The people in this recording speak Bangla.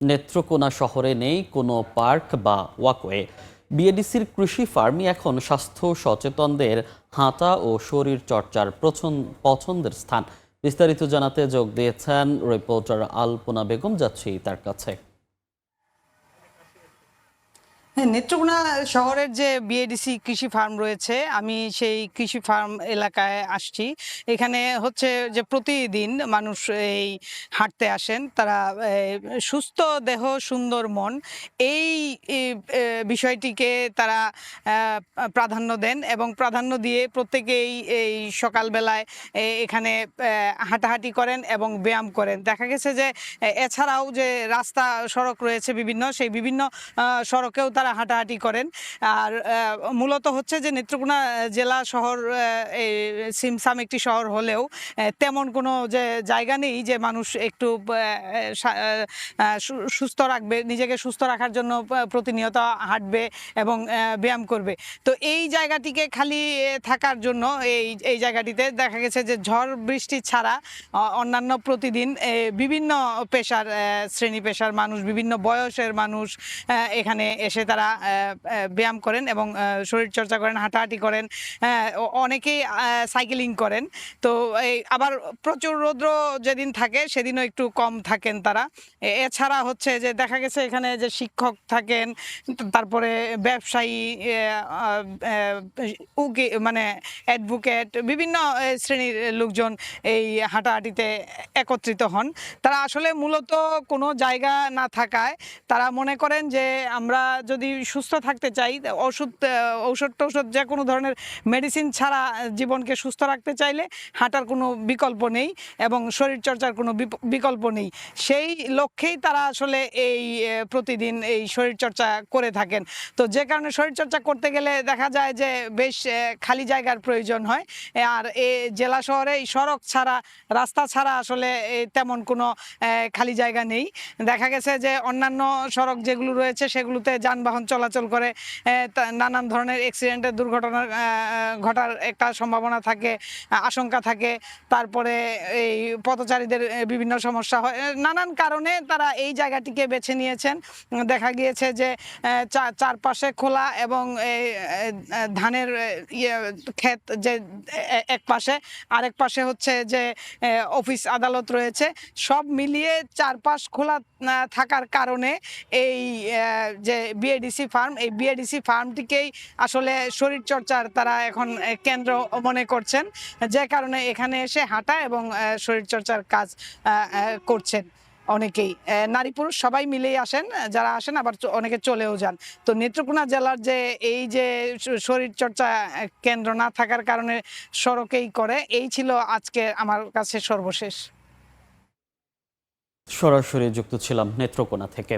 নেত্রকোনা শহরে নেই কোনো পার্ক বা ওয়াকওয়ে। বিএডিসির কৃষি ফার্মই এখন স্বাস্থ্য সচেতনদের হাঁটা ও শরীর চর্চার পছন্দের স্থান। বিস্তারিত জানাতে যোগ দিয়েছেন রিপোর্টার আলপনা বেগম, যাচ্ছি তার কাছে। হ্যাঁ, নেত্রকোনা শহরের যে বিএডিসি কৃষি ফার্ম রয়েছে, আমি সেই কৃষি ফার্ম এলাকায় আসছি। এখানে হচ্ছে যে প্রতিদিন মানুষ এই হাঁটতে আসেন, তারা সুস্থ দেহ সুন্দর মন, এই বিষয়টিকে তারা প্রাধান্য দেন এবং প্রাধান্য দিয়ে প্রত্যেকেই এই সকালবেলায় এখানে হাঁটাহাঁটি করেন এবং ব্যায়াম করেন। দেখা গেছে যে এছাড়াও যে রাস্তা সড়ক রয়েছে বিভিন্ন, সেই বিভিন্ন সড়কেও তারা হাঁটাহাঁটি করেন। আর মূলত হচ্ছে যে নেত্রকোনা জেলা শহর সিমসাম একটি শহর হলেও তেমন কোনো যে জায়গা নেই যে মানুষ একটু সুস্থ রাখবে, নিজেকে সুস্থ রাখার জন্য প্রতিনিয়ত হাঁটবে এবং ব্যায়াম করবে। তো এই জায়গাটিকে খালি থাকার জন্য এই জায়গাটিতে দেখা গেছে যে ঝড় বৃষ্টি ছাড়া অন্যান্য প্রতিদিন বিভিন্ন পেশার শ্রেণী পেশার মানুষ, বিভিন্ন বয়সের মানুষ এখানে এসে তারা ব্যায়াম করেন এবং শরীরচর্চা করেন, হাঁটাহাঁটি করেন, অনেকেই সাইকেলিং করেন। তো আবার প্রচুর রৌদ্র যেদিন থাকে সেদিনও একটু কম থাকেন তারা। এছাড়া হচ্ছে যে দেখা গেছে এখানে যে শিক্ষক থাকেন, তারপরে ব্যবসায়ী, মানে অ্যাডভোকেট, বিভিন্ন শ্রেণীর লোকজন এই হাঁটাহাঁটিতে একত্রিত হন। তারা আসলে মূলত কোনো জায়গা না থাকায় তারা মনে করেন যে আমরা যদি সুস্থ থাকতে চাই, ঔষধ যে কোনো ধরনের মেডিসিন ছাড়া জীবনকে সুস্থ রাখতে চাইলে হাঁটার কোনো বিকল্প নেই এবং শরীরচর্চার কোনো বিকল্প নেই। সেই লক্ষ্যেই তারা আসলে এই প্রতিদিন এই শরীরচর্চা করে থাকেন। তো যে কারণে শরীরচর্চা করতে গেলে দেখা যায় যে বেশ খালি জায়গার প্রয়োজন হয়। আর এই জেলা শহরে এই সড়ক ছাড়া, রাস্তা ছাড়া আসলে তেমন কোনো খালি জায়গা নেই। দেখা গেছে যে অন্যান্য সড়ক যেগুলো রয়েছে সেগুলোতে যানবাহন চলাচল করে, নানান ধরনের অ্যাক্সিডেন্টের দুর্ঘটনা ঘটার একটা সম্ভাবনা থাকে, আশঙ্কা থাকে। তারপরে এই পথচারীদের বিভিন্ন সমস্যা হয়, নানান কারণে তারা এই জায়গাটিকে বেছে নিয়েছেন। দেখা গিয়েছে যে চারপাশে খোলা এবং ধানের ক্ষেত যে এক পাশে, আরেক পাশে হচ্ছে যে অফিস আদালত রয়েছে, সব মিলিয়ে চারপাশ খোলা থাকার কারণে এই যে বিএডিসি ফার্ম, এই বিএডিসি ফার্মটিকেই আসলে শরীরচর্চার তারা এখন কেন্দ্র মনে করছেন, যে কারণে এখানে এসে হাঁটা এবং শরীরচর্চার কাজ করছেন। অনেকেই নারী পুরুষ সবাই মিলেই আসেন, যারা আসেন আবার অনেকে চলেও যান। তো নেত্রকোনা জেলার যে এই যে শরীরচর্চা কেন্দ্র না থাকার কারণে সড়কেই করে, এই ছিল আজকে আমার কাছে সর্বশেষ। সরাসরি যুক্ত ছিলাম নেত্রকোনা থেকে।